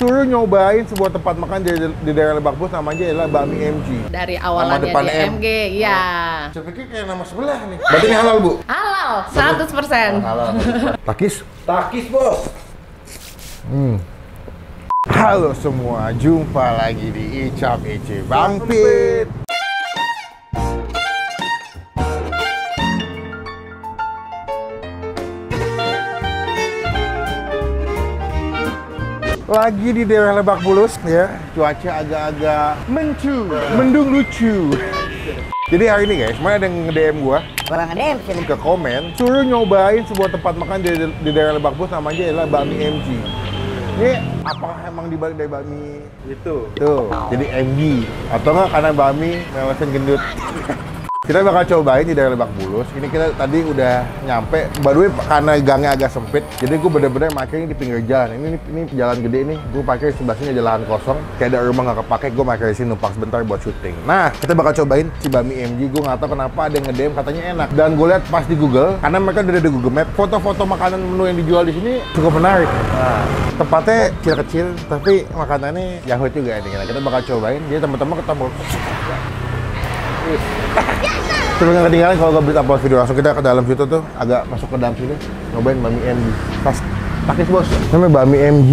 Suruh nyobain sebuah tempat makan di daerah Lebak Bulus, namanya adalah Bakmi MG. Dari awalannya depan di MG, iya. Saya pikir kayak nama sebelah nih. Berarti ini halal, Bu? Halal, 100%. Halal. Takis? Takis, Bos. Halo semua, jumpa lagi di Icap Ici Bang Pit. Lagi di daerah Lebak Bulus ya, cuaca agak-agak mendung lucu. Jadi hari ini guys, mana ada yang nge-DM gua, Orang nge-DM sini. ke komen, suruh nyobain sebuah tempat makan di daerah Lebak Bulus, namanya adalah Bakmi MG. Ini apakah emang dibalik dari bakmi itu? Tuh, jadi MG. Atau nggak karena bakmi melesen gendut? Kita bakal cobain di daerah Lebak Bulus. Ini kita tadi udah nyampe. By the way, karena gangnya agak sempit, jadi gue bener-bener parkirnya di pinggir jalan. Ini jalan gede nih. Gue parkir sebelah sini ada lahan kosong. Kayak ada rumah nggak kepake, gue parkir di sini numpang sebentar buat syuting. Nah, kita bakal cobain si Bakmi MG. Gue nggak tahu kenapa ada yang nge-DM katanya enak. Dan gue lihat pas di Google, karena mereka udah ada di Google Map, foto-foto makanan menu yang dijual di sini cukup menarik. Nah, tempatnya kecil-kecil, tapi makanannya yahut juga nih. Nah, kita bakal cobain. Jadi teman-teman ketemu. Terus nggak ketinggalan kalau gue beli upload video, langsung kita ke dalam situ tuh, agak masuk ke dalam sini, nyobain Bakmi MG. Pas Takis bos, namanya Bakmi MG.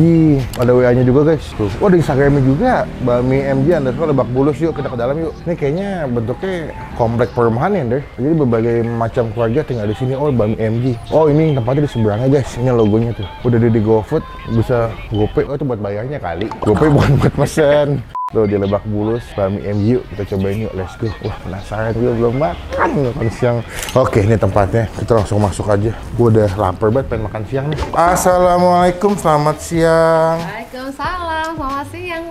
Ada WA-nya juga guys. Tuh, oh ada Instagramnya juga, Bakmi MG _ Lebak Bulus. Yuk kita ke dalam yuk. Ini kayaknya bentuknya komplek perumahan ya deh. Jadi berbagai macam keluarga tinggal di sini. Oh Bakmi MG. Oh ini tempatnya di seberangnya guys. Ini logonya tuh. Udah di GoFood, bisa GoPay. Oh itu buat bayarnya kali. GoPay bukan buat pesen. Tuh di Lebak Bulus, Bakmi MG, yuk kita cobain yuk, let's go. Wah penasaran juga, belum makan siang. Oke ini tempatnya, kita langsung masuk aja. Gue udah lapar banget, pengen makan siang nih. Assalamualaikum, selamat siang. Waalaikumsalam, selamat siang.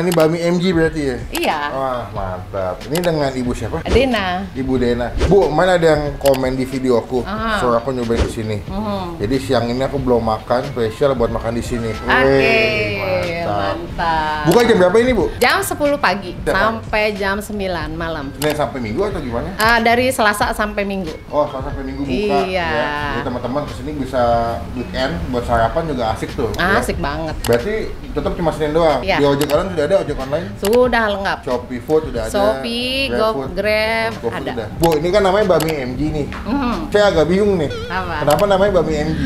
Ini Bakmi MG berarti ya? Iya. Wah mantap. Ini dengan ibu siapa? Dena. Ibu Dena. Bu, mana ada yang komen di video aku, suruh aku nyobain di sini. Jadi siang ini aku belum makan, spesial buat makan di sini. Oke, mantap. Buka jam berapa ini Bu? Jam 10 pagi sampai jam 9 malam. Senin sampai Minggu atau gimana? Dari Selasa sampai Minggu. Oh, Selasa sampai Minggu buka. Iya. Ya. Jadi teman-teman kesini bisa weekend buat sarapan juga asik tuh. Asik banget. Berarti tetap cuma Senin doang. Iya. Di ojek online sudah ada ojek online? Sudah lengkap. Shopee Food sudah ada. Shopee, Grab ada. Udah. Bu, ini kan namanya Bakmi MG nih. Saya agak bingung nih. Apa? Kenapa namanya Bakmi MG?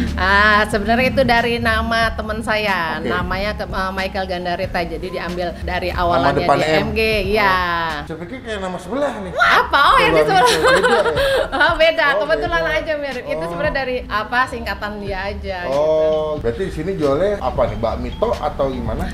Sebenarnya itu dari nama teman saya. Oke. Namanya Michael Gandarita. Jadi diambil dari awalannya depan di M. MG. Iya. Saya pikir kayak nama sebelah nih. Apa? Oh, yang di sebelah. Beda ya? Oh, beda. Oh, Kebetulan beda. aja mirip. Itu sebenarnya dari apa singkatan dia aja. Oh, berarti di sini jualnya apa nih? Bakmi to atau gimana?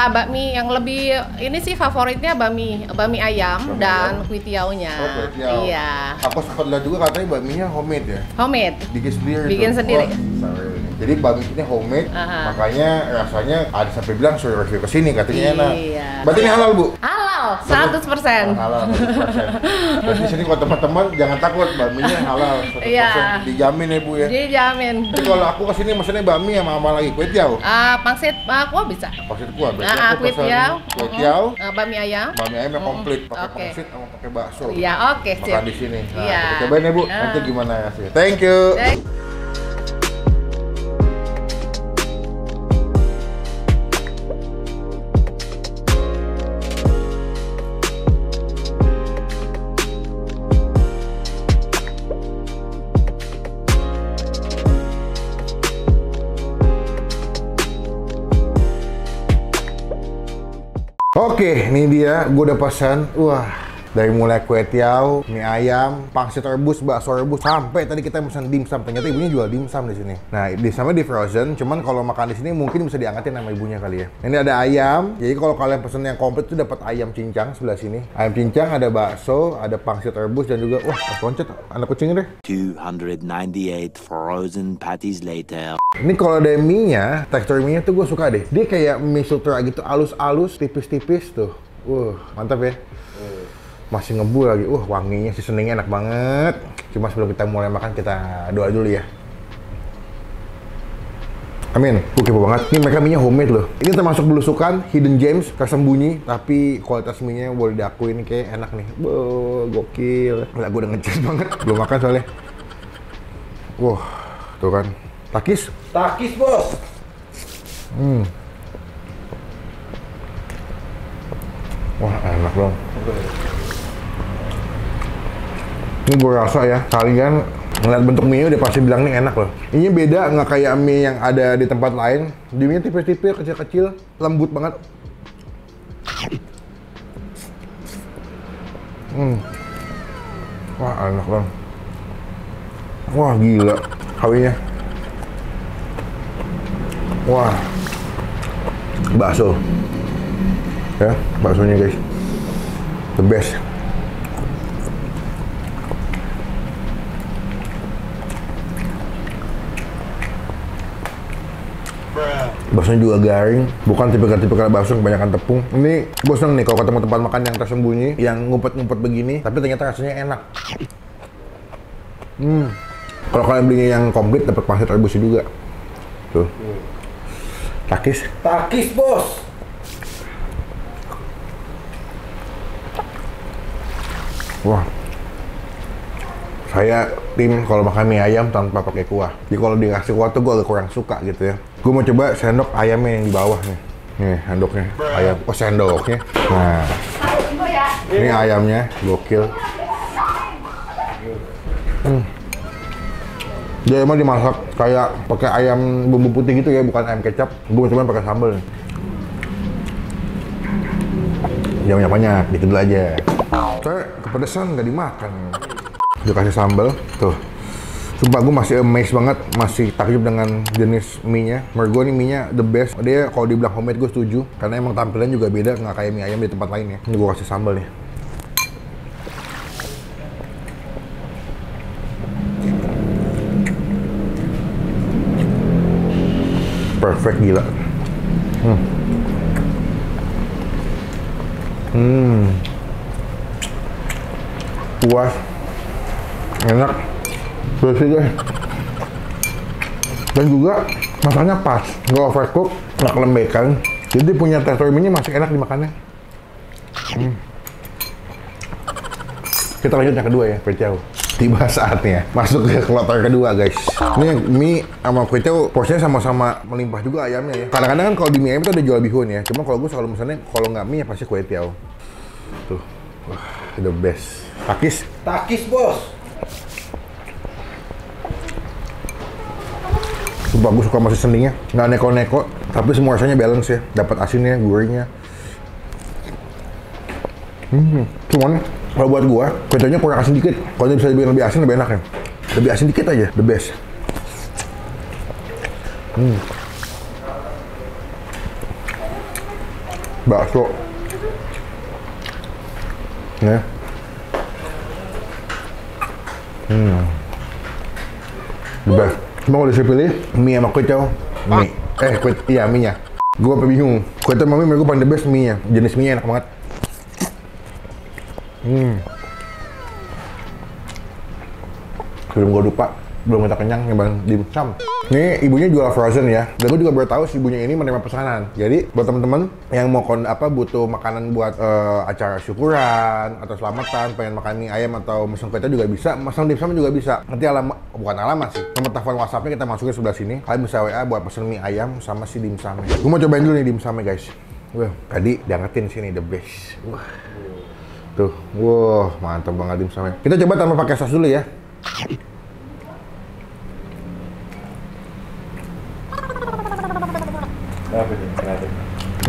Bakmi yang lebih ini sih favoritnya bakmi ayam Bakmi dan ayam. kuitiaunya. Oh, kuitiau. Iya. Aku sempat lihat juga katanya bakminya homemade ya? Homemade. Bikin sendiri. Bikin tuh. sendiri. Oh, sorry. Jadi bakmi ini homemade, Aha. makanya rasanya ada sampai bilang suruh review ke sini katanya enak. Iya. Berarti ini halal Bu? Halal, 100%. Halal 100%. Berarti di sini kalau teman-teman jangan takut bakminya halal 100%. Iya. Dijamin ya Bu ya. Dijamin. Jadi kalau aku kesini maksudnya bakmi sama apa lagi? Kue tiaw? Pangsit kuah bisa. Pangsit kuah. Berarti Nah, aku kue pesan tiaw. kue tiaw, Bakmi ayam. bakmi ayam yang komplit, pakai Oke. pangsit sama pakai bakso. Iya, oke, Makan siap. di sini. Nah, Iya. kita cobain ya Bu. Nanti gimana hasilnya. Thank you. Oke, ini dia. Gue udah pesan. Wah, dari mulai kue tiaw, mie ayam, pangsit rebus, bakso rebus, sampai tadi kita pesan dimsum. Ternyata ibunya jual dimsum di sini. Nah, dimsumnya di frozen. Cuman kalau makan di sini mungkin bisa diangkatin sama ibunya kali ya. Ini ada ayam. Jadi kalau kalian pesen yang komplit tuh dapat ayam cincang sebelah sini. Ayam cincang, ada bakso, ada pangsit rebus dan juga wah, loncat anak kucingnya deh. 298 frozen patties later. Ini kalau ada mie-nya, tekstur mie-nya tuh gue suka deh. Dia kayak mie sutra gitu, alus-alus, tipis-tipis tuh. Mantap ya. Masih ngebu lagi. Wanginya, seasoningnya enak banget. Cuma sebelum kita mulai makan, kita doa dulu ya. Amin. Gue kepo banget. Ini mereka mie-nya homemade loh. Ini termasuk belusukan, hidden gems, tersembunyi. Tapi kualitas mie-nya boleh diakui ini kayak enak nih. Gokil. Gila, gue udah ngecas banget. Belum makan soalnya. Tuh kan. Takis? Takis, Bos. Wah, enak dong. Ini gue rasa ya, kalian ngeliat bentuk mie udah pasti bilang nih enak loh. Ini beda, nggak kayak mie yang ada di tempat lain. Di mie tipis-tipis, kecil-kecil, lembut banget. Wah, enak dong. Wah, gila kawinnya. Wah, bakso. Ya, baksonya guys. The best. Baksonya juga garing, bukan tipikal bakso kebanyakan tepung. Ini gue seneng nih kalau ketemu tempat makan yang tersembunyi, yang ngumpet-ngumpet begini, tapi ternyata rasanya enak. Kalau kalian belinya yang komplit, dapat pangsit rebusnya juga. Tuh. Takis. Takis, Bos. Wah. Saya tim kalau makan mie ayam tanpa pakai kuah. Jadi kalau dikasih kuah tuh gue agak kurang suka gitu ya. Gue mau coba sendok ayamnya yang di bawah nih. Nih sendoknya ayam. Oh sendoknya. Nah. Ini ayamnya gokil. Dia emang dimasak kayak pakai ayam bumbu putih gitu ya, bukan ayam kecap. Gue cuma pakai sambal. Jangan banyak, dikit dulu aja. Saya kepedesan nggak dimakan. Udah kasih sambal, tuh. Sumpah gue masih amazed banget, masih takjub dengan jenis mie-nya. Menurut gue nih mie-nya the best. Dia kalau dibilang homemade gue setuju, karena emang tampilan juga beda, nggak kayak mie ayam di tempat lain ya. Ini gue kasih sambal nih. Perfect gila. Puas. Enak. Bersih guys. Dan juga masaknya pas, nggak overcook, nggak kelembekan. Jadi punya tekstur mie masih enak dimakannya. Kita lanjut yang kedua ya, kue tiba saatnya masuk ke kloter kedua guys. Ini mie sama kue porsinya sama-sama melimpah juga ayamnya ya. Kadang-kadang kan kalau di mie ayam itu ada jual bihun ya. Cuma kalau gue selalu misalnya kalau nggak mie ya pasti kue tiaw. Tuh, wah, the best. Takis. Takis, Bos. Sumpah gue suka masih sendinya, nggak neko-neko, tapi semua rasanya balance ya. Dapat asinnya, gurihnya. Cuman kalau buat gua, kuenya kurang asin dikit. Kalau bisa dibikin lebih asin, lebih enak ya. Lebih asin dikit aja, the best. Bakso. Ya. The best. Cuma kalau disuruh pilih, mie sama kue mie. Iya mie-nya. Gua bingung. Kue sama mie menurut gua paling the best mie-nya. Jenis mie-nya enak banget. Sebelum gue lupa, belum minta kenyang nyobain dimsum. Ini ibunya jual frozen ya, dan gue juga baru tahu si ibunya ini menerima pesanan. Jadi buat temen-temen yang mau butuh makanan buat acara syukuran atau selamatan, pengen makan mie ayam atau mesen kue juga bisa, mesen dimsum juga bisa. Nanti bukan alamat sih, nomor telepon WhatsApp-nya kita masukin sebelah sini. Kalian bisa WA buat pesen mie ayam sama si dimsumnya. Gue mau cobain dulu nih dimsumnya guys. Wah, tadi diangetin sini the best. Wah. Tuh, wah mantap banget dimsumnya. Kita coba tanpa pakai sos dulu ya.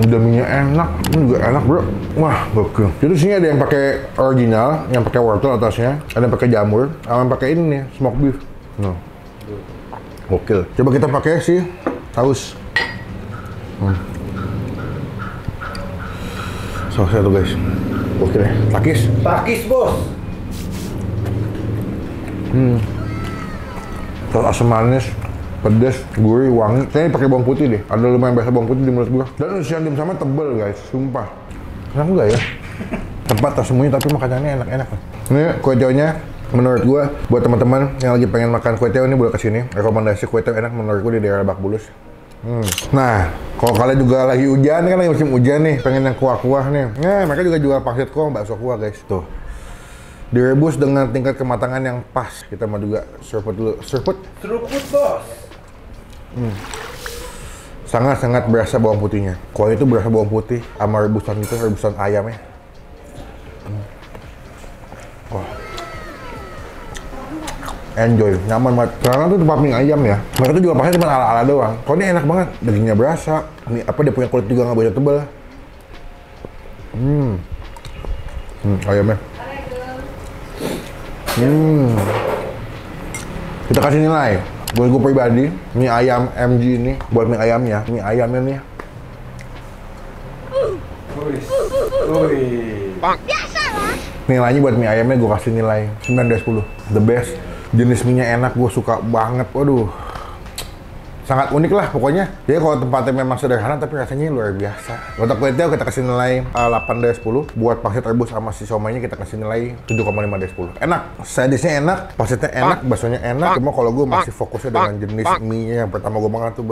Udah mie enak, ini juga enak bro. Wah, gokil. Jadi sini ada yang pakai original, yang pakai wortel atasnya, ada yang pakai jamur, ada yang pakai ini nih, smoked beef. Nah, gokil. Coba kita pakai si saus. Sausnya tuh guys. Oke deh, takis. Takis, Bos. Saus asam manis, pedas, gurih, wangi. Kayaknya pakai bawang putih deh. Ada lumayan berasa bawang putih di mulut gua. Dan isian dimsumnya tebel guys, sumpah. Enak enggak ya? Tempat tersembunyi tapi makanannya enak-enak. Ini kue tiawnya menurut gua buat teman-teman yang lagi pengen makan kue tiaw ini boleh kesini. Rekomendasi kue tiaw enak menurut gua di daerah Lebak Bulus. Nah, kalau kalian juga lagi hujan, kan lagi musim hujan nih, pengen yang kuah-kuah nih. Nah, mereka juga jual pangsit kuah, bakso kuah guys. Tuh. Direbus dengan tingkat kematangan yang pas. Kita mau juga seruput dulu. Seruput, Bos. Sangat-sangat berasa bawang putihnya. Kuah itu berasa bawang putih sama rebusan ayamnya. enjoy, nyaman banget. Karena tuh tempat mie ayam ya, mereka tuh juga pasti cuma ala-ala doang. Kalau ini enak banget, dagingnya berasa. Ini apa, dia punya kulit juga nggak begitu tebal. Ayamnya. Kita kasih nilai. Buat gue pribadi, mie ayam MG ini, buat mie ayamnya nih. Nilainya buat mie ayamnya gue kasih nilai 9 dari 10. The best. Jenis mie-nya enak, gue suka banget. Waduh. Sangat unik lah pokoknya. Jadi kalau tempatnya memang sederhana tapi rasanya luar biasa. Untuk kulitil kita kasih nilai 8 dari 10. Buat pangsit rebus sama si somainya kita kasih nilai 7,5 dari 10. Enak. Side-nya enak, pangsitnya enak, baksonya enak. Cuma kalau gue masih fokusnya dengan jenis mie-nya yang pertama gue makan tuh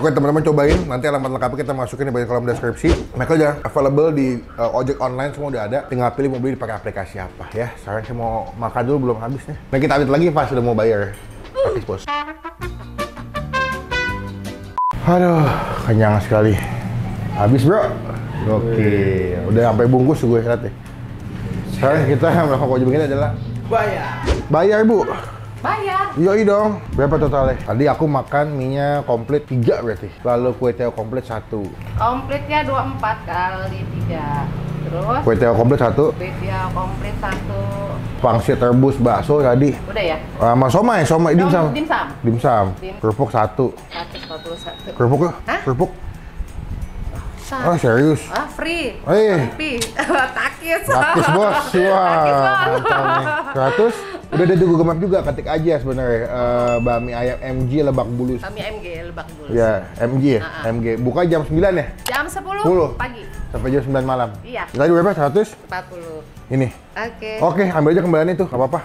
Oke teman-teman cobain. Nanti alamat lengkapnya kita masukin di bagian kolom deskripsi. Mereka udah available di ojek online, semua udah ada. Tinggal pilih mau beli pakai aplikasi apa ya. Sekarang saya mau makan dulu, belum habis nih. Nah kita update lagi pas udah mau bayar. Habis bos. Aduh, kenyang sekali. Habis bro. Oke, udah sampai bungkus gue lihat deh. Sekarang kita melakukan kewajiban kita adalah bayar bu. Bayar. Yoi dong. Berapa totalnya? Tadi aku makan mie-nya komplit 3 berarti. Lalu kue teo komplit 1. Komplitnya 24 kali 3. Terus Kue teo komplit 1. kue teo komplit 1. Pangsit rebus bakso tadi. Udah ya? Sama somai dimsum. Dimsum. Kerupuk 1. 141. Kerupuk ya? Hah? Kerupuk. Satu. Oh serius? Free. Takis Takis. bos. Wah, Takis, Bos. mantap nih. 100. Udah ada Google Map juga, ketik aja sebenarnya. Bakmi ayam MG Lebak Bulus. Kami MG Lebak Bulus. Ya, MG ya? MG. Buka jam 9 ya? Jam 10 10. pagi. Sampai jam 9 malam? Iya. Tadi berapa? 100? 40. Ini? Oke. Oke, ambil aja kembaliannya tuh, nggak apa-apa.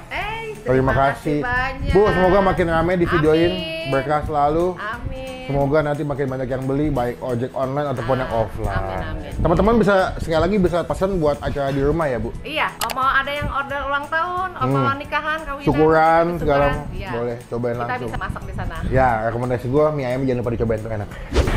Terima kasih. banyak. Bu, semoga makin rame di videoin. Amin. Berkah selalu. Amin. Semoga nanti makin banyak yang beli, baik ojek online ataupun yang offline. Amin. Teman-teman bisa, sekali lagi bisa pesan buat acara di rumah ya Bu? Iya, mau ada yang order ulang tahun, mau nikahan, kawinan, Syukuran, segala iya. boleh cobain Kita langsung. bisa masak di sana. Ya, rekomendasi gue mie ayam jangan lupa dicobain tuh enak.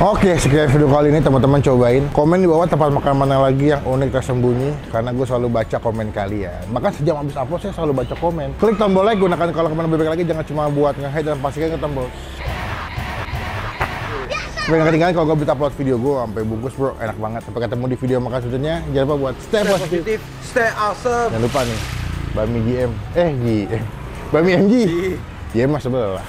Oke, sekian video kali ini teman-teman cobain. Komen di bawah tempat makan mana lagi yang unik tersembunyi, karena gue selalu baca komen kalian. Bahkan sejam habis upload saya selalu baca komen. Klik tombol like, gunakan kalau kemana bebek lagi, jangan cuma buat nge-hate dan pastikan ke tombol. Supaya nggak ketinggalan kalau gue bisa upload video gue sampai bungkus bro, enak banget. Sampai ketemu di video makan selanjutnya. Jangan lupa buat stay positif, stay awesome. Jangan lupa nih, Bakmi GM, GM, Bakmi MG, GM mas sebelah.